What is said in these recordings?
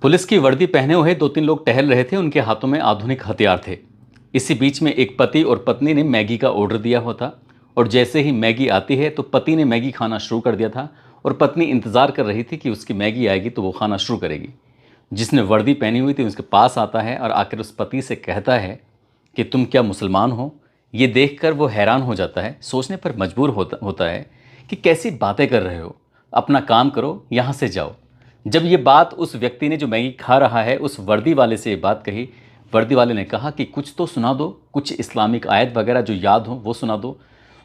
Police की वर्दी पहने हुए दो तीन लोग टहल रहे थे। उनके हाथों में आधुनिक हथियार थे। इसी बीच में एक पति और पत्नी ने मैगी का ऑर्डर दिया हुआ था और जैसे ही मैगी आती है तो पति ने मैगी खाना शुरू कर दिया था और पत्नी इंतज़ार कर रही थी कि उसकी मैगी आएगी तो वो खाना शुरू करेगी। जिसने वर्दी पहनी हुई थी उसके पास आता है और आकर उस पति से कहता है कि तुम क्या मुसलमान हो। ये देखकर वो हैरान हो जाता है, सोचने पर मजबूर होता है कि कैसी बातें कर रहे हो, अपना काम करो, यहाँ से जाओ। जब ये बात उस व्यक्ति ने जो मैगी खा रहा है उस वर्दी वाले से ये बात कही, वर्दी वाले ने कहा कि कुछ तो सुना दो, कुछ इस्लामिक आयत वगैरह जो याद हो वो सुना दो।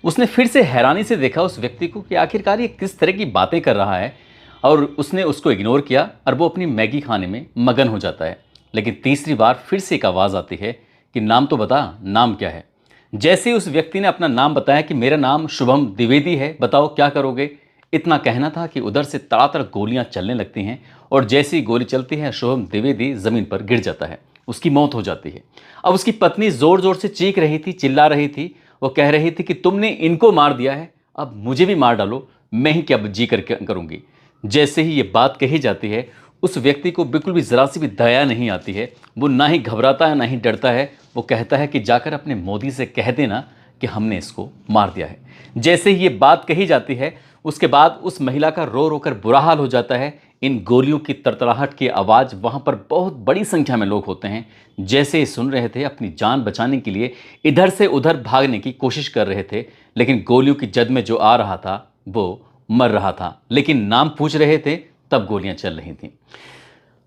उसने फिर से हैरानी से देखा उस व्यक्ति को कि आखिरकार ये किस तरह की बातें कर रहा है और उसने उसको इग्नोर किया और वो अपनी मैगी खाने में मगन हो जाता है। लेकिन तीसरी बार फिर से एक आवाज़ आती है कि नाम तो बता, नाम क्या है। जैसे ही उस व्यक्ति ने अपना नाम बताया कि मेरा नाम शुभम द्विवेदी है, बताओ क्या करोगे। इतना कहना था कि उधर से तड़ातड़ गोलियां चलने लगती हैं और जैसी गोली चलती है शुभम द्विवेदी ज़मीन पर गिर जाता है, उसकी मौत हो जाती है। अब उसकी पत्नी ज़ोर ज़ोर से चीख रही थी, चिल्ला रही थी। वो कह रही थी कि तुमने इनको मार दिया है, अब मुझे भी मार डालो, मैं ही क्या जी कर करूँगी। जैसे ही ये बात कही जाती है उस व्यक्ति को बिल्कुल भी ज़रा सी भी दया नहीं आती है। वो ना ही घबराता है ना ही डरता है। वो कहता है कि जाकर अपने मोदी से कह देना कि हमने इसको मार दिया है। जैसे ही ये बात कही जाती है उसके बाद उस महिला का रो रो कर बुरा हाल हो जाता है। इन गोलियों की तड़तड़ाहट की आवाज़, वहाँ पर बहुत बड़ी संख्या में लोग होते हैं, जैसे ही सुन रहे थे अपनी जान बचाने के लिए इधर से उधर भागने की कोशिश कर रहे थे। लेकिन गोलियों की जद में जो आ रहा था वो मर रहा था, लेकिन नाम पूछ रहे थे तब गोलियां चल रही थीं।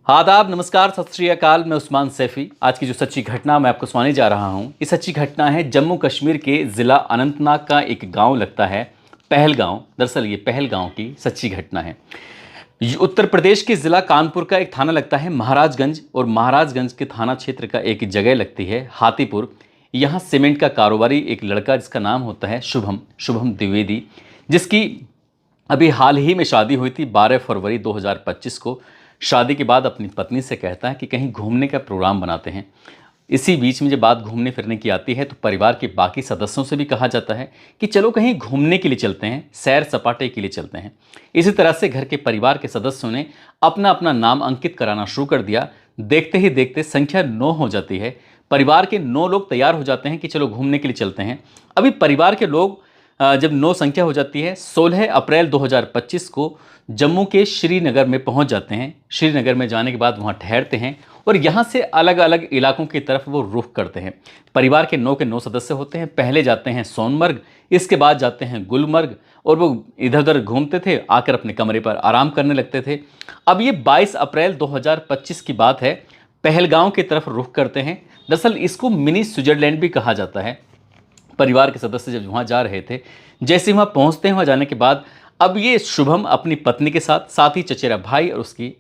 आदाब, नमस्कार, सत श्री अकाल। मैं उस्मान सैफी। आज की जो सच्ची घटना मैं आपको सुनाने जा रहा हूं, ये सच्ची घटना है जम्मू कश्मीर के ज़िला अनंतनाग का एक गांव लगता है पहलगांव। दरअसल ये पहलगांव की सच्ची घटना है। ये उत्तर प्रदेश के ज़िला कानपुर का एक थाना लगता है महाराजगंज और महाराजगंज के थाना क्षेत्र का एक जगह लगती है हाथीपुर। यहाँ सीमेंट का कारोबारी एक लड़का जिसका नाम होता है शुभम द्विवेदी, जिसकी अभी हाल ही में शादी हुई थी 12 फरवरी 2025 को। शादी के बाद अपनी पत्नी से कहता है कि कहीं घूमने का प्रोग्राम बनाते हैं। इसी बीच में जब बात घूमने फिरने की आती है तो परिवार के बाकी सदस्यों से भी कहा जाता है कि चलो कहीं घूमने के लिए चलते हैं, सैर सपाटे के लिए चलते हैं। इसी तरह से घर के परिवार के सदस्यों ने अपना अपना नाम अंकित कराना शुरू कर दिया। देखते ही देखते संख्या 9 हो जाती है। परिवार के 9 लोग तैयार हो जाते हैं कि चलो घूमने के लिए चलते हैं। अभी परिवार के लोग जब 9 संख्या हो जाती है 16 अप्रैल 2025 को जम्मू के श्रीनगर में पहुंच जाते हैं। श्रीनगर में जाने के बाद वहां ठहरते हैं और यहां से अलग अलग इलाकों की तरफ वो रुख करते हैं। परिवार के 9 सदस्य होते हैं। पहले जाते हैं सोनमर्ग, इसके बाद जाते हैं गुलमर्ग और वो इधर उधर घूमते थे, आकर अपने कमरे पर आराम करने लगते थे। अब ये 22 अप्रैल 2025 की बात है। पहलगांव की तरफ रुख करते हैं। दरअसल इसको मिनी स्विट्जरलैंड भी कहा जाता है। परिवार के सदस्य जब वहाँ जा रहे थे, जैसे वहाँ पहुँचते हैं, वहाँ जाने के बाद अब ये शुभम अपनी पत्नी के साथ ही चचेरा भाई और उसकी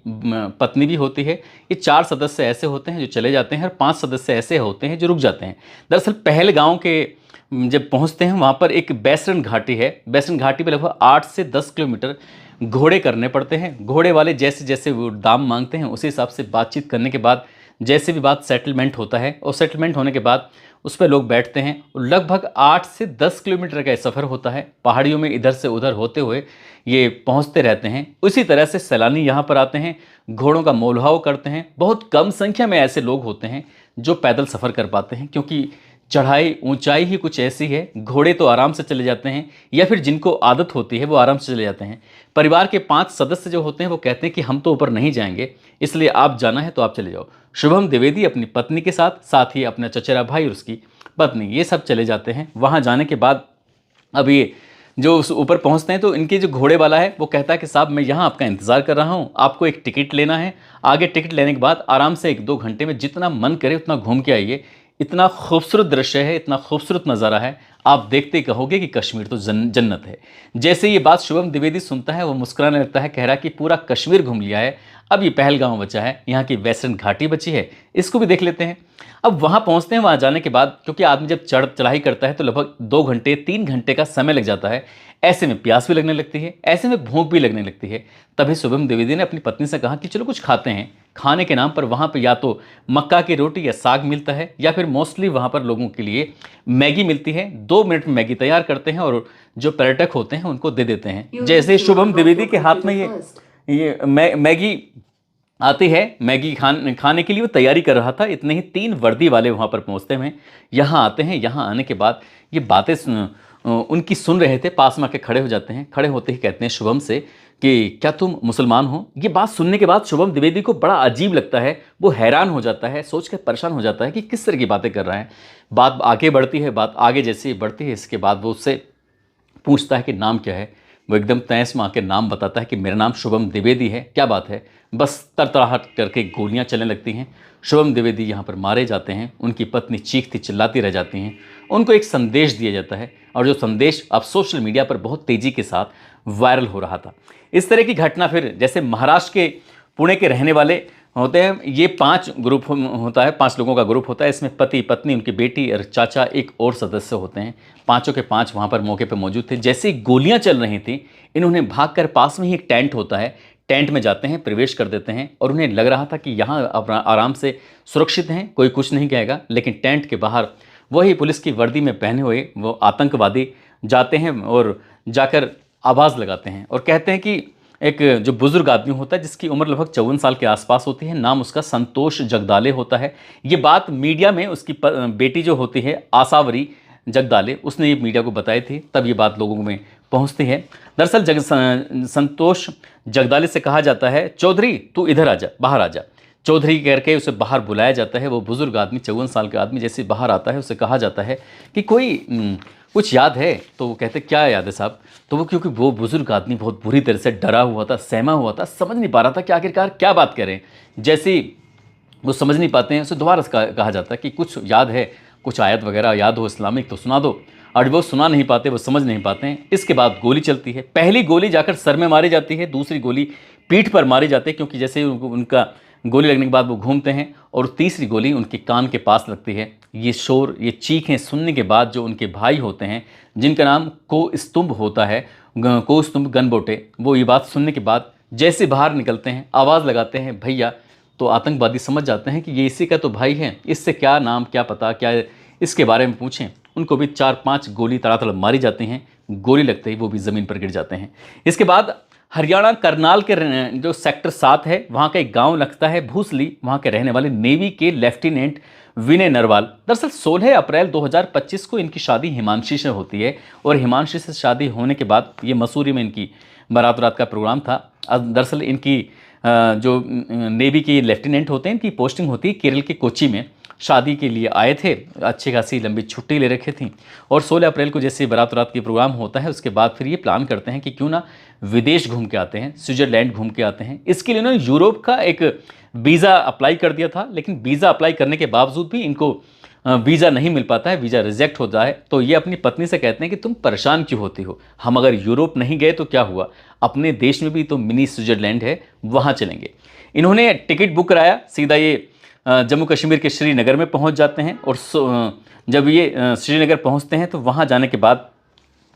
पत्नी भी होती है। ये 4 सदस्य ऐसे होते हैं जो चले जाते हैं और 5 सदस्य ऐसे होते हैं जो रुक जाते हैं। दरअसल पहलगांव के जब पहुँचते हैं वहाँ पर एक बैसरन घाटी है। बैसरन घाटी पर लगभग 8 से 10 किलोमीटर घोड़े करने पड़ते हैं। घोड़े वाले जैसे जैसे वो दाम मांगते हैं उसी हिसाब से बातचीत करने के बाद जैसे भी बात सेटलमेंट होता है और सेटलमेंट होने के बाद उस पर लोग बैठते हैं। लगभग 8 से 10 किलोमीटर का सफ़र होता है। पहाड़ियों में इधर से उधर होते हुए ये पहुंचते रहते हैं। उसी तरह से सैलानी यहाँ पर आते हैं, घोड़ों का मोलभाव करते हैं। बहुत कम संख्या में ऐसे लोग होते हैं जो पैदल सफ़र कर पाते हैं, क्योंकि चढ़ाई ऊंचाई ही कुछ ऐसी है। घोड़े तो आराम से चले जाते हैं या फिर जिनको आदत होती है वो आराम से चले जाते हैं। परिवार के 5 सदस्य जो होते हैं वो कहते हैं कि हम तो ऊपर नहीं जाएंगे, इसलिए आप जाना है तो आप चले जाओ। शुभम द्विवेदी अपनी पत्नी के साथ ही अपना चचेरा भाई और उसकी पत्नी, ये सब चले जाते हैं। वहाँ जाने के बाद अब ये जो उस ऊपर पहुँचते हैं तो इनके जो घोड़े वाला है वो कहता है कि साहब मैं यहाँ आपका इंतज़ार कर रहा हूँ, आपको एक टिकट लेना है। आगे टिकट लेने के बाद आराम से 1-2 घंटे में जितना मन करे उतना घूम के आइए। इतना खूबसूरत दृश्य है, इतना खूबसूरत नज़ारा है, आप देखते कहोगे कि कश्मीर तो जन्नत है। जैसे ये बात शुभम द्विवेदी सुनता है वो मुस्कुराने लगता है, कह रहा कि पूरा कश्मीर घूम लिया है, अब ये पहलगांव बचा है, यहाँ की वेस्टर्न घाटी बची है, इसको भी देख लेते हैं। अब वहाँ पहुँचते हैं। वहाँ जाने के बाद क्योंकि आदमी जब चढ़ाई करता है तो लगभग 2 घंटे 3 घंटे का समय लग जाता है। ऐसे में प्यास भी लगने लगती है, ऐसे में भूख भी लगने लगती है। तभी शुभम द्विवेदी ने अपनी पत्नी से कहा कि चलो कुछ खाते हैं। खाने के नाम पर वहाँ पे या तो मक्का की रोटी या साग मिलता है या फिर मोस्टली वहाँ पर लोगों के लिए मैगी मिलती है। 2 मिनट में मैगी तैयार करते हैं और जो पर्यटक होते हैं उनको दे देते हैं। जैसे शुभम द्विवेदी के हाथ में ये मैगी आती है मैगी खाने के लिए वो तैयारी कर रहा था, इतने ही 3 वर्दी वाले वहाँ पर पहुँचते हैं। यहाँ आते हैं, यहाँ आने के बाद ये बातें उनकी सुन रहे थे, पास में आके खड़े हो जाते हैं। खड़े होते ही कहते हैं शुभम से कि क्या तुम मुसलमान हो? ये बात सुनने के बाद शुभम द्विवेदी को बड़ा अजीब लगता है, वो हैरान हो जाता है, सोच कर परेशान हो जाता है कि किस तरह की बातें कर रहा है। बात आगे बढ़ती है, बात आगे जैसे बढ़ती है, इसके बाद वो उससे पूछता है कि नाम क्या है। वो एकदम तैस में आके नाम बताता है कि मेरा नाम शुभम द्विवेदी है। क्या बात है? बस तरतराहट करके गोलियां चलने लगती हैं। शुभम द्विवेदी यहाँ पर मारे जाते हैं। उनकी पत्नी चीखती चिल्लाती रह जाती हैं। उनको एक संदेश दिया जाता है और जो संदेश अब सोशल मीडिया पर बहुत तेज़ी के साथ वायरल हो रहा था। इस तरह की घटना फिर जैसे महाराष्ट्र के पुणे के रहने वाले होते हैं, ये 5 ग्रुप होता है, 5 लोगों का ग्रुप होता है। इसमें पति, पत्नी, उनकी बेटी और चाचा, एक और सदस्य होते हैं। पाँचों के 5 वहाँ पर मौके पर मौजूद थे। जैसे ही गोलियाँ चल रही थी, इन्होंने भागकर पास में ही एक टेंट होता है, टेंट में जाते हैं, प्रवेश कर देते हैं और उन्हें लग रहा था कि यहाँ अपना आराम से सुरक्षित हैं, कोई कुछ नहीं कहेगा। लेकिन टेंट के बाहर वही पुलिस की वर्दी में पहने हुए वो आतंकवादी जाते हैं और जाकर आवाज़ लगाते हैं और कहते हैं कि एक जो बुज़ुर्ग आदमी होता है जिसकी उम्र लगभग 54 साल के आसपास होती है, नाम उसका संतोष जगदाले होता है। ये बात मीडिया में उसकी बेटी जो होती है आसावरी जगदाले, उसने ये मीडिया को बताई थी, तब ये बात लोगों में पहुंचती है। दरअसल संतोष जगदाले से कहा जाता है, चौधरी तू इधर आजा, बाहर आजा। चौधरी करके उसे बाहर बुलाया जाता है। वो बुज़ुर्ग आदमी, 54 साल का आदमी, जैसे बाहर आता है उसे कहा जाता है कि कोई कुछ याद है? तो वो कहते क्या याद है साहब? तो वो क्योंकि वो बुज़ुर्ग आदमी बहुत बुरी तरह से डरा हुआ था, सहमा हुआ था, समझ नहीं पा रहा था कि आखिरकार क्या बात करें। जैसे ही वो समझ नहीं पाते हैं, उसे दोबारा कहा जाता है कि कुछ याद है, कुछ आयत वगैरह याद हो इस्लामिक तो सुना दो। और वो सुना नहीं पाते, वो समझ नहीं पाते हैं। इसके बाद गोली चलती है। पहली गोली जाकर सर में मारी जाती है, दूसरी गोली पीठ पर मारी जाती है, क्योंकि जैसे उनका गोली लगने के बाद वो घूमते हैं, और तीसरी गोली उनके कान के पास लगती है। ये शोर, ये चीखें सुनने के बाद जो उनके भाई होते हैं, जिनका नाम कोस्तुंभ होता है, कोस्तुंभ गनबोटे, वो ये बात सुनने के बाद जैसे बाहर निकलते हैं, आवाज़ लगाते हैं भैया, तो आतंकवादी समझ जाते हैं कि ये इसी का तो भाई है, इससे क्या नाम, क्या पता, क्या इसके बारे में पूछें। उनको भी 4-5 गोली तड़ातड़ मारी जाती हैं। गोली लगते ही वो भी ज़मीन पर गिर जाते हैं। इसके बाद हरियाणा करनाल के जो सेक्टर 7 है, वहाँ का एक गांव लगता है भूसली। वहाँ के रहने वाले नेवी के लेफ्टिनेंट विनय नरवाल। दरअसल 16 अप्रैल 2025 को इनकी शादी हिमांशी से होती है, और हिमांशी से शादी होने के बाद ये मसूरी में इनकी बारात रात का प्रोग्राम था। दरअसल इनकी जो नेवी के लेफ्टिनेंट होते हैं, इनकी पोस्टिंग होती है केरल के कोच्चि में। शादी के लिए आए थे, अच्छी खासी लंबी छुट्टी ले रखी थी, और 16 अप्रैल को जैसे बारात रात की प्रोग्राम होता है, उसके बाद फिर ये प्लान करते हैं कि क्यों ना विदेश घूम के आते हैं, स्विट्ज़रलैंड घूम के आते हैं। इसके लिए उन्होंने यूरोप का एक वीज़ा अप्लाई कर दिया था, लेकिन वीज़ा अप्लाई करने के बावजूद भी इनको वीज़ा नहीं मिल पाता है, वीज़ा रिजेक्ट होता है। तो ये अपनी पत्नी से कहते हैं कि तुम परेशान क्यों होती हो, हम अगर यूरोप नहीं गए तो क्या हुआ, अपने देश में भी तो मिनी स्विट्ज़रलैंड है, वहाँ चलेंगे। इन्होंने टिकट बुक कराया, सीधा ये जम्मू कश्मीर के श्रीनगर में पहुंच जाते हैं। और जब ये श्रीनगर पहुंचते हैं तो वहां जाने के बाद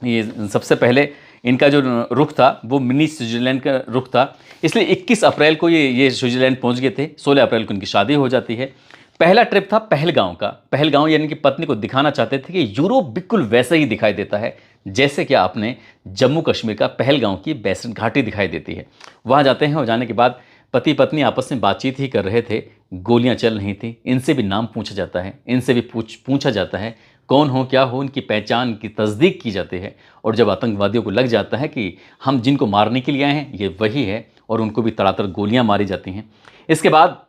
ये सबसे पहले इनका जो रुख था वो मिनी स्विट्ज़रलैंड का रुख था। इसलिए 21 अप्रैल को ये स्विट्ज़रलैंड पहुंच गए थे। 16 अप्रैल को इनकी शादी हो जाती है। पहला ट्रिप था पहलगांव का। पहलगांव यानी कि पत्नी को दिखाना चाहते थे कि यूरोप बिल्कुल वैसे ही दिखाई देता है जैसे कि आपने जम्मू कश्मीर का पहलगांव की बैसन घाटी दिखाई देती है। वहाँ जाते हैं और जाने के बाद पति पत्नी आपस में बातचीत ही कर रहे थे, गोलियां चल रही थी। इनसे भी नाम पूछा जाता है, इनसे भी पूछा जाता है कौन हो, क्या हो, इनकी पहचान की तस्दीक की जाती है। और जब आतंकवादियों को लग जाता है कि हम जिनको मारने के लिए आए हैं ये वही है, और उनको भी तड़ातड़ गोलियां मारी जाती हैं। इसके बाद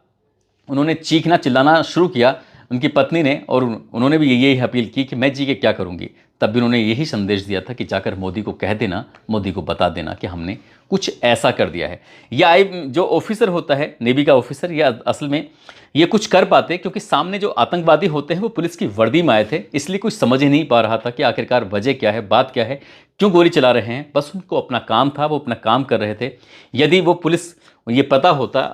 उन्होंने चीखना चिल्लाना शुरू किया उनकी पत्नी ने, और उन्होंने भी यही अपील की कि मैं जी के क्या करूँगी। तब भी उन्होंने यही संदेश दिया था कि जाकर मोदी को कह देना, मोदी को बता देना कि हमने कुछ ऐसा कर दिया है। या जो ऑफिसर होता है नेवी का ऑफिसर, या असल में ये कुछ कर पाते, क्योंकि सामने जो आतंकवादी होते हैं वो पुलिस की वर्दी में आए थे, इसलिए कुछ समझ ही नहीं पा रहा था कि आखिरकार वजह क्या है, बात क्या है, क्यों गोली चला रहे हैं। बस उनको अपना काम था, वो अपना काम कर रहे थे। यदि वो पुलिस ये पता होता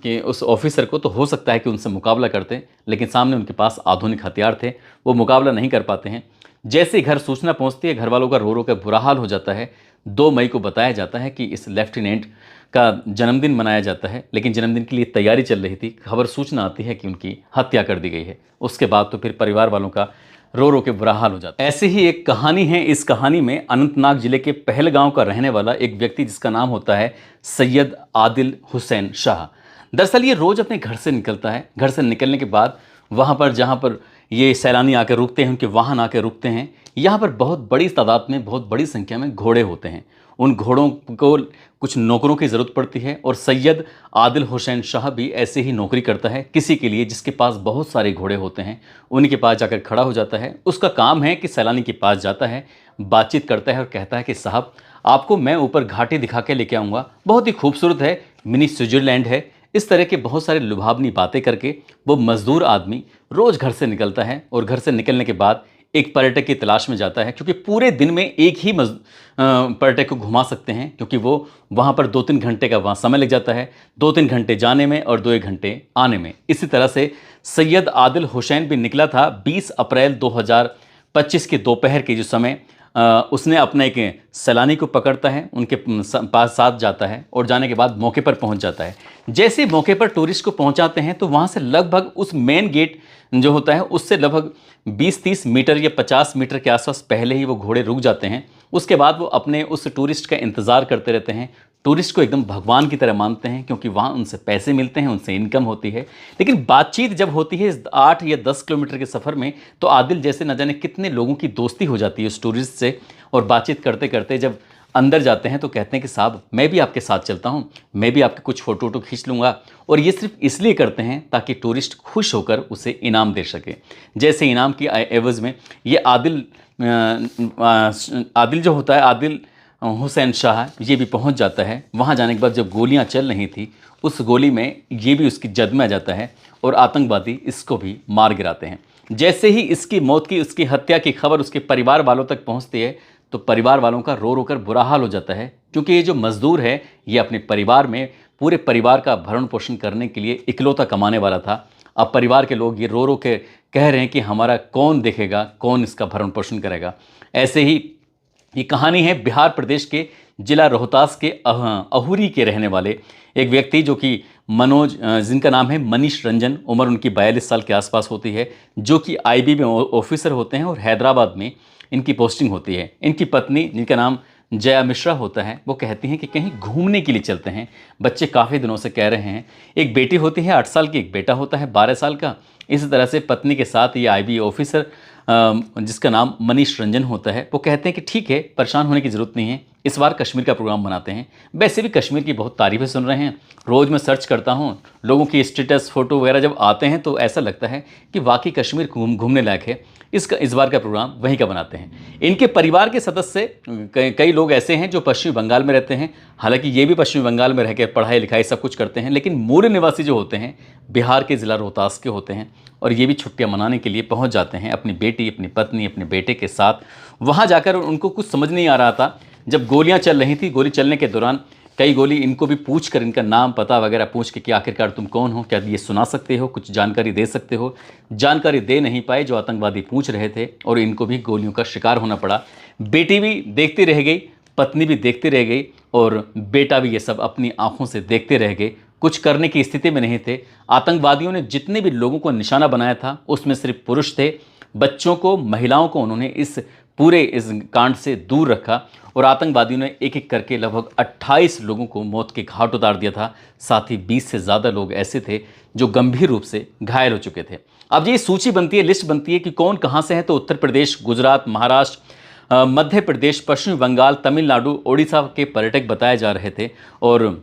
कि उस ऑफिसर को, तो हो सकता है कि उनसे मुकाबला करते, लेकिन सामने उनके पास आधुनिक हथियार थे, वो मुकाबला नहीं कर पाते हैं। जैसे घर सूचना पहुंचती है, घर वालों का रो रो कर बुरा हाल हो जाता है। 2 मई को बताया जाता है कि इस लेफ्टिनेंट का जन्मदिन मनाया जाता है, लेकिन जन्मदिन के लिए तैयारी चल रही थी, खबर सूचना आती है कि उनकी हत्या कर दी गई है। उसके बाद तो फिर परिवार वालों का रो रो के बुरा हाल हो जाता है। ऐसी ही एक कहानी है। इस कहानी में अनंतनाग जिले के पहलगांव का रहने वाला एक व्यक्ति, जिसका नाम होता है सैयद आदिल हुसैन शाह। दरअसल ये रोज़ अपने घर से निकलता है। घर से निकलने के बाद वहाँ पर जहाँ पर ये सैलानी आकर रुकते हैं, उनके वाहन आकर रुकते हैं, यहाँ पर बहुत बड़ी तादाद में, बहुत बड़ी संख्या में घोड़े होते हैं। उन घोड़ों को कुछ नौकरों की ज़रूरत पड़ती है और सैयद आदिल हुसैन शाह भी ऐसे ही नौकरी करता है किसी के लिए जिसके पास बहुत सारे घोड़े होते हैं। उनके पास जाकर खड़ा हो जाता है। उसका काम है कि सैलानी के पास जाता है, बातचीत करता है और कहता है कि साहब, आपको मैं ऊपर घाटी दिखा के लेके आऊँगा, बहुत ही खूबसूरत है, मिनी स्विट्ज़रलैंड है। इस तरह के बहुत सारे लुभावनी बातें करके वो मज़दूर आदमी रोज़ घर से निकलता है और घर से निकलने के बाद एक पर्यटक की तलाश में जाता है, क्योंकि पूरे दिन में एक ही पर्यटक को घुमा सकते हैं, क्योंकि वो वहाँ पर 2-3 घंटे का वहाँ समय लग जाता है, 2-3 घंटे जाने में और 2-1 घंटे आने में। इसी तरह से सैयद आदिल हुसैन भी निकला था 20 अप्रैल 2025 के दोपहर के जो समय उसने अपना एक सैलानी को पकड़ता है, उनके पास साथ जाता है और जाने के बाद मौके पर पहुंच जाता है। जैसे ही मौके पर टूरिस्ट को पहुंचाते हैं तो वहां से लगभग उस मेन गेट जो होता है उससे लगभग 20-30 मीटर या 50 मीटर के आसपास पहले ही वो घोड़े रुक जाते हैं। उसके बाद वो अपने उस टूरिस्ट का इंतज़ार करते रहते हैं। टूरिस्ट को एकदम भगवान की तरह मानते हैं, क्योंकि वहाँ उनसे पैसे मिलते हैं, उनसे इनकम होती है। लेकिन बातचीत जब होती है 8 या 10 किलोमीटर के सफ़र में, तो आदिल जैसे न जाने कितने लोगों की दोस्ती हो जाती है उस टूरिस्ट से। और बातचीत करते करते जब अंदर जाते हैं तो कहते हैं कि साहब, मैं भी आपके साथ चलता हूँ, मैं भी आपके कुछ फ़ोटो वोटो खींच लूँगा। और ये सिर्फ इसलिए करते हैं ताकि टूरिस्ट खुश होकर उसे इनाम दे सके। जैसे इनाम की एवज़ में ये आदिल जो होता है, आदिल हुसैन शाह, ये भी पहुंच जाता है। वहां जाने के बाद जब गोलियां चल रही थी, उस गोली में ये भी उसकी जद में आ जाता है और आतंकवादी इसको भी मार गिराते हैं। जैसे ही इसकी मौत की, उसकी हत्या की खबर उसके परिवार वालों तक पहुंचती है तो परिवार वालों का रो रो कर बुरा हाल हो जाता है, क्योंकि ये जो मज़दूर है ये अपने परिवार में पूरे परिवार का भरण पोषण करने के लिए इकलौता कमाने वाला था। अब परिवार के लोग ये रो रो के कह रहे हैं कि हमारा कौन देखेगा, कौन इसका भरण पोषण करेगा। ऐसे ही ये कहानी है बिहार प्रदेश के जिला रोहतास के अहुरी के रहने वाले एक व्यक्ति, जो कि मनोज, जिनका नाम है मनीष रंजन, उम्र उनकी 42 साल के आसपास होती है, जो कि आईबी में ऑफिसर होते हैं और हैदराबाद में इनकी पोस्टिंग होती है। इनकी पत्नी, जिनका नाम जया मिश्रा होता है, वो कहती हैं कि कहीं घूमने के लिए चलते हैं। बच्चे काफ़ी दिनों से कह रहे हैं। एक बेटी होती है 8 साल की, एक बेटा होता है 12 साल का। इसी तरह से पत्नी के साथ ये आईबी ऑफिसर जिसका नाम मनीष रंजन होता है, वो कहते हैं कि ठीक है, परेशान होने की ज़रूरत नहीं है, इस बार कश्मीर का प्रोग्राम बनाते हैं। वैसे भी कश्मीर की बहुत तारीफ़ें सुन रहे हैं, रोज़ मैं सर्च करता हूँ, लोगों की स्टेटस फ़ोटो वगैरह जब आते हैं तो ऐसा लगता है कि वाकई कश्मीर घूमने लायक है। इस बार का प्रोग्राम वहीं का बनाते हैं। इनके परिवार के सदस्य कई लोग ऐसे हैं जो पश्चिमी बंगाल में रहते हैं। हालांकि ये भी पश्चिमी बंगाल में रहकर पढ़ाई लिखाई सब कुछ करते हैं, लेकिन मूल निवासी जो होते हैं बिहार के ज़िला रोहतास के होते हैं। और ये भी छुट्टियां मनाने के लिए पहुंच जाते हैं अपनी बेटी, अपनी पत्नी, अपने बेटे के साथ। वहां जाकर उनको कुछ समझ नहीं आ रहा था। जब गोलियां चल रही थी, गोली चलने के दौरान कई गोली इनको भी पूछ कर, इनका नाम पता वगैरह पूछ के कि आखिरकार तुम कौन हो, क्या ये सुना सकते हो, कुछ जानकारी दे सकते हो। जानकारी दे नहीं पाए जो आतंकवादी पूछ रहे थे, और इनको भी गोलियों का शिकार होना पड़ा। बेटी भी देखती रह गई, पत्नी भी देखती रह गई, और बेटा भी ये सब अपनी आंखों से देखते रह गए। कुछ करने की स्थिति में नहीं थे। आतंकवादियों ने जितने भी लोगों को निशाना बनाया था उसमें सिर्फ पुरुष थे। बच्चों को, महिलाओं को उन्होंने इस कांड से दूर रखा। और आतंकवादियों ने एक एक करके लगभग 28 लोगों को मौत के घाट उतार दिया था। साथ ही 20 से ज़्यादा लोग ऐसे थे जो गंभीर रूप से घायल हो चुके थे। अब ये सूची बनती है, लिस्ट बनती है कि कौन कहाँ से है, तो उत्तर प्रदेश, गुजरात, महाराष्ट्र, मध्य प्रदेश, पश्चिम बंगाल, तमिलनाडु, ओडिशा के पर्यटक बताए जा रहे थे। और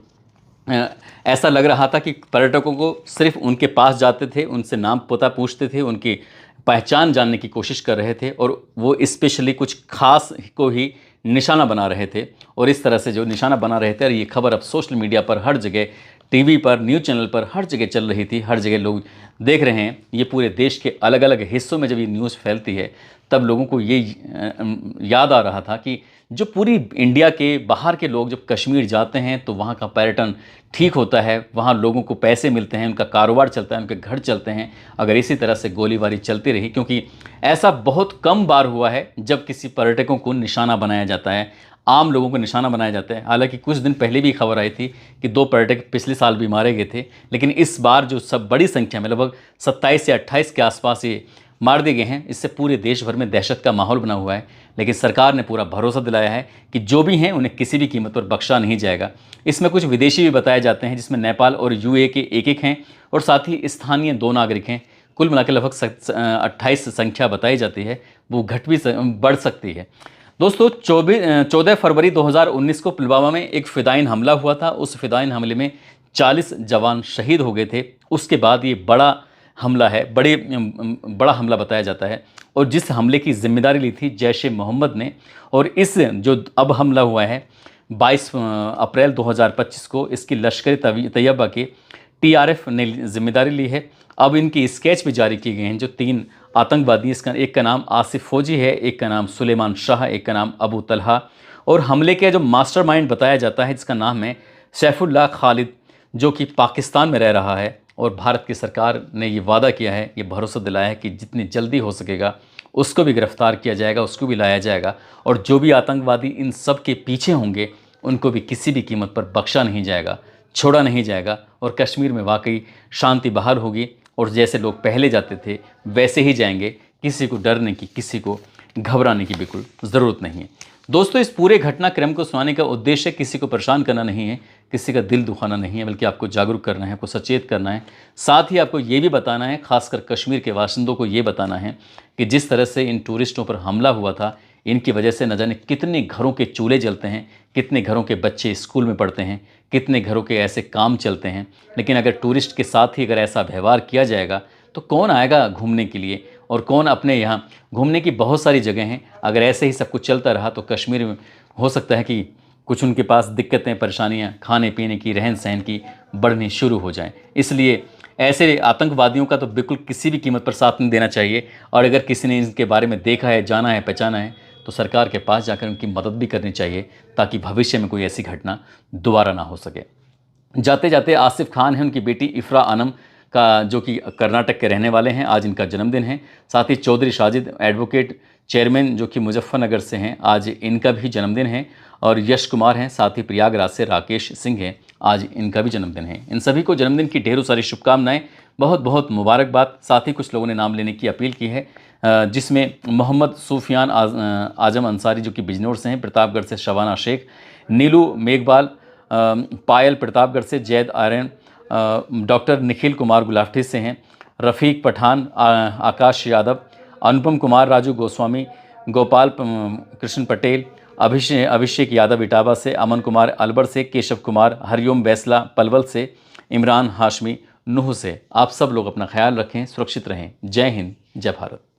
ऐसा लग रहा था कि पर्यटकों को सिर्फ उनके पास जाते थे, उनसे नाम पता पूछते थे, उनकी पहचान जानने की कोशिश कर रहे थे, और वो स्पेशली कुछ खास को ही निशाना बना रहे थे। और इस तरह से जो निशाना बना रहे थे, और ये खबर अब सोशल मीडिया पर, हर जगह, टीवी पर, न्यूज़ चैनल पर, हर जगह चल रही थी, हर जगह लोग देख रहे हैं। ये पूरे देश के अलग अलग हिस्सों में जब ये न्यूज़ फैलती है, तब लोगों को ये याद आ रहा था कि जो पूरी इंडिया के बाहर के लोग जब कश्मीर जाते हैं तो वहाँ का पर्यटन ठीक होता है, वहाँ लोगों को पैसे मिलते हैं, उनका कारोबार चलता है, उनके घर चलते हैं। अगर इसी तरह से गोलीबारी चलती रही, क्योंकि ऐसा बहुत कम बार हुआ है जब किसी पर्यटकों को निशाना बनाया जाता है, आम लोगों को निशाना बनाया जाता है। हालांकि कुछ दिन पहले भी खबर आई थी कि 2 पर्यटक पिछले साल भी मारे गए थे, लेकिन इस बार जो सब बड़ी संख्या में लगभग 27 या 28 के आसपास ये मार दिए गए हैं, इससे पूरे देश भर में दहशत का माहौल बना हुआ है। लेकिन सरकार ने पूरा भरोसा दिलाया है कि जो भी हैं उन्हें किसी भी कीमत पर बख्शा नहीं जाएगा। इसमें कुछ विदेशी भी बताए जाते हैं, जिसमें नेपाल और यूए के एक हैं और साथ ही स्थानीय 2 नागरिक हैं। कुल मिलाकर लगभग 28 संख्या बताई जाती है, वो घट भी बढ़ सकती है। दोस्तों 14 फरवरी 2019 को पुलवामा में एक फ़िदायिन हमला हुआ था। उस फ़िदायिन हमले में 40 जवान शहीद हो गए थे। उसके बाद ये बड़ा हमला है, बड़ा हमला बताया जाता है और जिस हमले की जिम्मेदारी ली थी जैश ए मोहम्मद ने, और इस जो अब हमला हुआ है 22 अप्रैल 2025 को, इसकी लश्कर तैयबा के TRF ने जिम्मेदारी ली है। अब इनकी स्केच भी जारी की गए हैं जो 3 आतंकवादी, इसका एक का नाम आसिफ फौजी है, एक का नाम सुलेमान शाह, एक का नाम अबू तलहा, और हमले के जो मास्टरमाइंड बताया जाता है जिसका नाम है सैफुल्लाह खालिद, जो कि पाकिस्तान में रह रहा है। और भारत की सरकार ने ये वादा किया है, ये भरोसा दिलाया है कि जितनी जल्दी हो सकेगा उसको भी गिरफ्तार किया जाएगा, उसको भी लाया जाएगा, और जो भी आतंकवादी इन सब के पीछे होंगे उनको भी किसी भी कीमत पर बख्शा नहीं जाएगा, छोड़ा नहीं जाएगा। और कश्मीर में वाकई शांति बहाल होगी और जैसे लोग पहले जाते थे वैसे ही जाएंगे। किसी को डरने की, किसी को घबराने की बिल्कुल ज़रूरत नहीं है। दोस्तों, इस पूरे घटनाक्रम को सुनाने का उद्देश्य किसी को परेशान करना नहीं है, किसी का दिल दुखाना नहीं है, बल्कि आपको जागरूक करना है, आपको सचेत करना है। साथ ही आपको ये भी बताना है, खासकर कश्मीर के बाशिंदों को ये बताना है कि जिस तरह से इन टूरिस्टों पर हमला हुआ था, इनकी वजह से न जाने कितने घरों के चूल्हे जलते हैं, कितने घरों के बच्चे स्कूल में पढ़ते हैं, कितने घरों के ऐसे काम चलते हैं। लेकिन अगर टूरिस्ट के साथ ही अगर ऐसा व्यवहार किया जाएगा तो कौन आएगा घूमने के लिए, और कौन अपने यहाँ घूमने की बहुत सारी जगह हैं। अगर ऐसे ही सब कुछ चलता रहा तो कश्मीर में हो सकता है कि कुछ उनके पास दिक्कतें, परेशानियाँ खाने पीने की, रहन सहन की बढ़नी शुरू हो जाएं। इसलिए ऐसे आतंकवादियों का तो बिल्कुल किसी भी कीमत पर साथ नहीं देना चाहिए। और अगर किसी ने इनके बारे में देखा है, जाना है, पहचाना है, तो सरकार के पास जाकर उनकी मदद भी करनी चाहिए ताकि भविष्य में कोई ऐसी घटना दोबारा ना हो सके। जाते जाते आसिफ खान हैं, उनकी बेटी इफ्रा आनम का, जो कि कर्नाटक के रहने वाले हैं, आज इनका जन्मदिन है। साथ ही चौधरी साजिद एडवोकेट चेयरमैन जो कि मुजफ्फरनगर से हैं, आज इनका भी जन्मदिन है। और यश कुमार हैं, साथ ही प्रयागराज से राकेश सिंह हैं, आज इनका भी जन्मदिन है। इन सभी को जन्मदिन की ढेरों सारी शुभकामनाएं, बहुत बहुत मुबारकबाद। साथ ही कुछ लोगों ने नाम लेने की अपील की है, जिसमें मोहम्मद सूफियान आजम अंसारी जो कि बिजनौर से हैं, प्रतापगढ़ से शबाना शेख, नीलू मेघवाल, पायल प्रतापगढ़ से, जैद आर्यन, डॉक्टर निखिल कुमार गुलाटी से हैं, रफ़ीक पठान, आकाश यादव, अनुपम कुमार, राजू गोस्वामी, गोपाल कृष्ण पटेल, अभिषेक यादव इटावा से, अमन कुमार अलवर से, केशव कुमार, हरिओम बैसला पलवल से, इमरान हाशमी नूह से। आप सब लोग अपना ख्याल रखें, सुरक्षित रहें। जय हिंद, जय भारत।